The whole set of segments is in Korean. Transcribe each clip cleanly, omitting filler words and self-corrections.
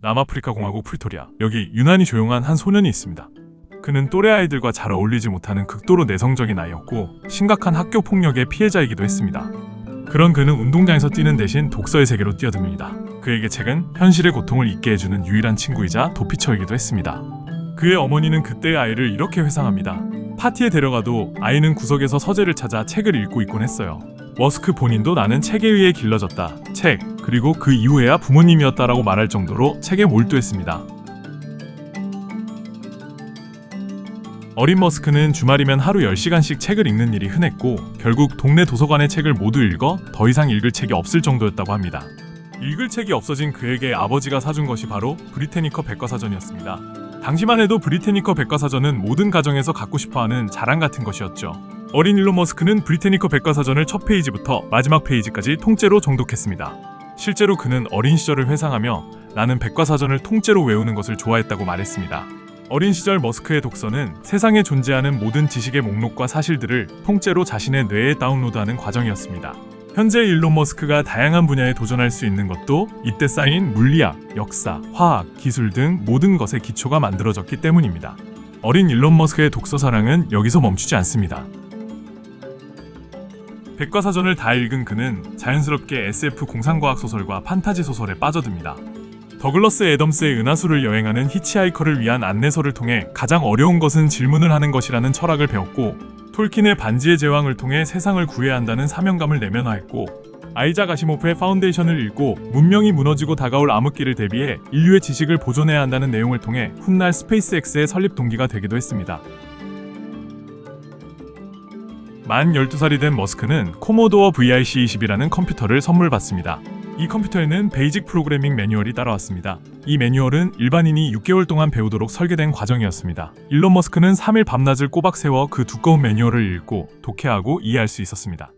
남아프리카 공화국 프리토리아. 여기 유난히 조용한 한 소년이 있습니다. 그는 또래 아이들과 잘 어울리지 못하는 극도로 내성적인 아이였고 심각한 학교 폭력의 피해자이기도 했습니다. 그런 그는 운동장에서 뛰는 대신 독서의 세계로 뛰어듭니다. 그에게 책은 현실의 고통을 잊게 해주는 유일한 친구이자 도피처이기도 했습니다. 그의 어머니는 그때의 아이를 이렇게 회상합니다. 파티에 데려가도 아이는 구석에서 서재를 찾아 책을 읽고 있곤 했어요. 머스크 본인도 나는 책에 의해 길러졌다. 책, 그리고 그 이후에야 부모님이었다라고 말할 정도로 책에 몰두했습니다. 어린 머스크는 주말이면 하루 10시간씩 책을 읽는 일이 흔했고 결국 동네 도서관의 책을 모두 읽어 더 이상 읽을 책이 없을 정도였다고 합니다. 읽을 책이 없어진 그에게 아버지가 사준 것이 바로 브리테니커 백과사전이었습니다. 당시만 해도 브리테니커 백과사전은 모든 가정에서 갖고 싶어하는 자랑 같은 것이었죠. 어린 일론 머스크는 브리테니커 백과사전을 첫 페이지부터 마지막 페이지까지 통째로 정독했습니다. 실제로 그는 어린 시절을 회상하며 나는 백과사전을 통째로 외우는 것을 좋아했다고 말했습니다. 어린 시절 머스크의 독서는 세상에 존재하는 모든 지식의 목록과 사실들을 통째로 자신의 뇌에 다운로드하는 과정이었습니다. 현재 일론 머스크가 다양한 분야에 도전할 수 있는 것도 이때 쌓인 물리학, 역사, 화학, 기술 등 모든 것의 기초가 만들어졌기 때문입니다. 어린 일론 머스크의 독서 사랑은 여기서 멈추지 않습니다. 백과사전을 다 읽은 그는 자연스럽게 SF 공상과학 소설과 판타지 소설에 빠져듭니다. 더글러스 애덤스의 은하수를 여행하는 히치하이커를 위한 안내서를 통해 가장 어려운 것은 질문을 하는 것이라는 철학을 배웠고 톨킨의 반지의 제왕을 통해 세상을 구해야 한다는 사명감을 내면화했고 아이작 아시모프의 파운데이션을 읽고 문명이 무너지고 다가올 암흑기를 대비해 인류의 지식을 보존해야 한다는 내용을 통해 훗날 스페이스X의 설립 동기가 되기도 했습니다. 만 12살이 된 머스크는 코모도어 VIC-20이라는 컴퓨터를 선물 받습니다. 이 컴퓨터에는 베이직 프로그래밍 매뉴얼이 따라왔습니다. 이 매뉴얼은 일반인이 6개월 동안 배우도록 설계된 과정이었습니다. 일론 머스크는 3일 밤낮을 꼬박 세워 그 두꺼운 매뉴얼을 읽고 독해하고 이해할 수 있었습니다.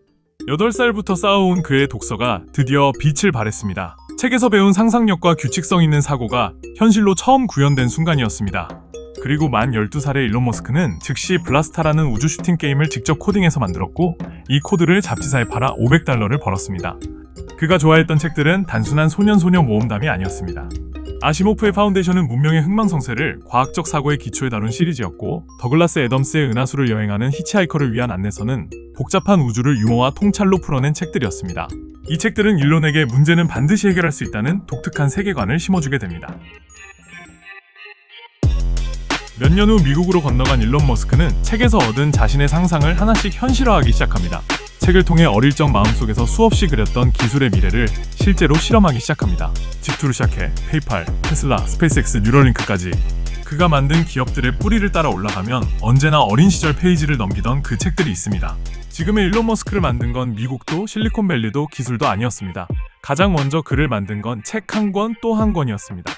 8살부터 쌓아온 그의 독서가 드디어 빛을 발했습니다. 책에서 배운 상상력과 규칙성 있는 사고가 현실로 처음 구현된 순간이었습니다. 그리고 만 12살의 일론 머스크는 즉시 블라스타라는 우주 슈팅 게임을 직접 코딩해서 만들었고 이 코드를 잡지사에 팔아 $500를 벌었습니다. 그가 좋아했던 책들은 단순한 소년소녀 모험담이 아니었습니다. 아시모프의 파운데이션은 문명의 흥망성쇠를 과학적 사고의 기초에 다룬 시리즈였고 더글라스 애덤스의 은하수를 여행하는 히치하이커를 위한 안내서는 복잡한 우주를 유머와 통찰로 풀어낸 책들이었습니다. 이 책들은 일론에게 문제는 반드시 해결할 수 있다는 독특한 세계관을 심어주게 됩니다. 몇 년 후 미국으로 건너간 일론 머스크는 책에서 얻은 자신의 상상을 하나씩 현실화하기 시작합니다. 책을 통해 어릴 적 마음속에서 수없이 그렸던 기술의 미래를 실제로 실험하기 시작합니다. 집투로 시작해 페이팔, 테슬라, 스페이스X, 뉴럴링크까지 그가 만든 기업들의 뿌리를 따라 올라가면 언제나 어린 시절 페이지를 넘기던 그 책들이 있습니다. 지금의 일론 머스크를 만든 건 미국도 실리콘밸리도 기술도 아니었습니다. 가장 먼저 그를 만든 건 책 한 권 또 한 권이었습니다.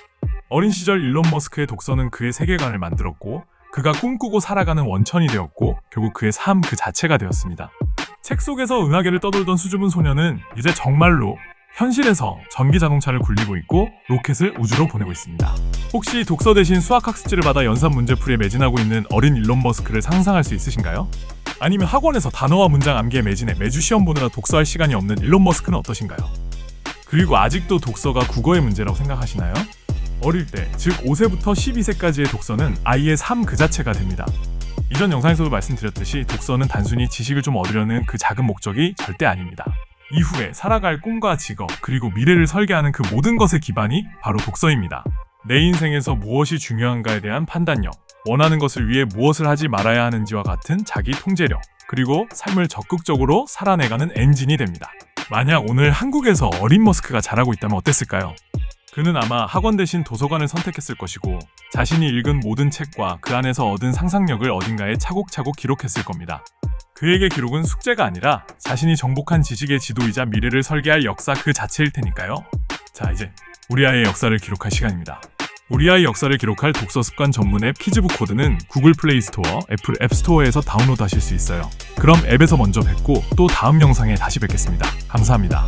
어린 시절 일론 머스크의 독서는 그의 세계관을 만들었고 그가 꿈꾸고 살아가는 원천이 되었고 결국 그의 삶 그 자체가 되었습니다. 책 속에서 은하계를 떠돌던 수줍은 소녀는 이제 정말로 현실에서 전기자동차를 굴리고 있고 로켓을 우주로 보내고 있습니다. 혹시 독서 대신 수학학습지를 받아 연산 문제풀이에 매진하고 있는 어린 일론 머스크를 상상할 수 있으신가요? 아니면 학원에서 단어와 문장 암기에 매진해 매주 시험 보느라 독서할 시간이 없는 일론 머스크는 어떠신가요? 그리고 아직도 독서가 국어의 문제라고 생각하시나요? 어릴 때, 즉 5세부터 12세까지의 독서는 아이의 삶 그 자체가 됩니다. 이전 영상에서도 말씀드렸듯이 독서는 단순히 지식을 좀 얻으려는 그 작은 목적이 절대 아닙니다. 이후에 살아갈 꿈과 직업, 그리고 미래를 설계하는 그 모든 것의 기반이 바로 독서입니다. 내 인생에서 무엇이 중요한가에 대한 판단력, 원하는 것을 위해 무엇을 하지 말아야 하는지와 같은 자기 통제력, 그리고 삶을 적극적으로 살아내가는 엔진이 됩니다. 만약 오늘 한국에서 어린 머스크가 자라고 있다면 어땠을까요? 그는 아마 학원 대신 도서관을 선택했을 것이고 자신이 읽은 모든 책과 그 안에서 얻은 상상력을 어딘가에 차곡차곡 기록했을 겁니다. 그에게 기록은 숙제가 아니라 자신이 정복한 지식의 지도이자 미래를 설계할 역사 그 자체일 테니까요. 자, 이제 우리 아이의 역사를 기록할 시간입니다. 우리 아이 역사를 기록할 독서 습관 전문 앱 키즈북 코드는 구글 플레이 스토어, 애플 앱 스토어에서 다운로드 하실 수 있어요. 그럼 앱에서 먼저 뵙고 또 다음 영상에 다시 뵙겠습니다. 감사합니다.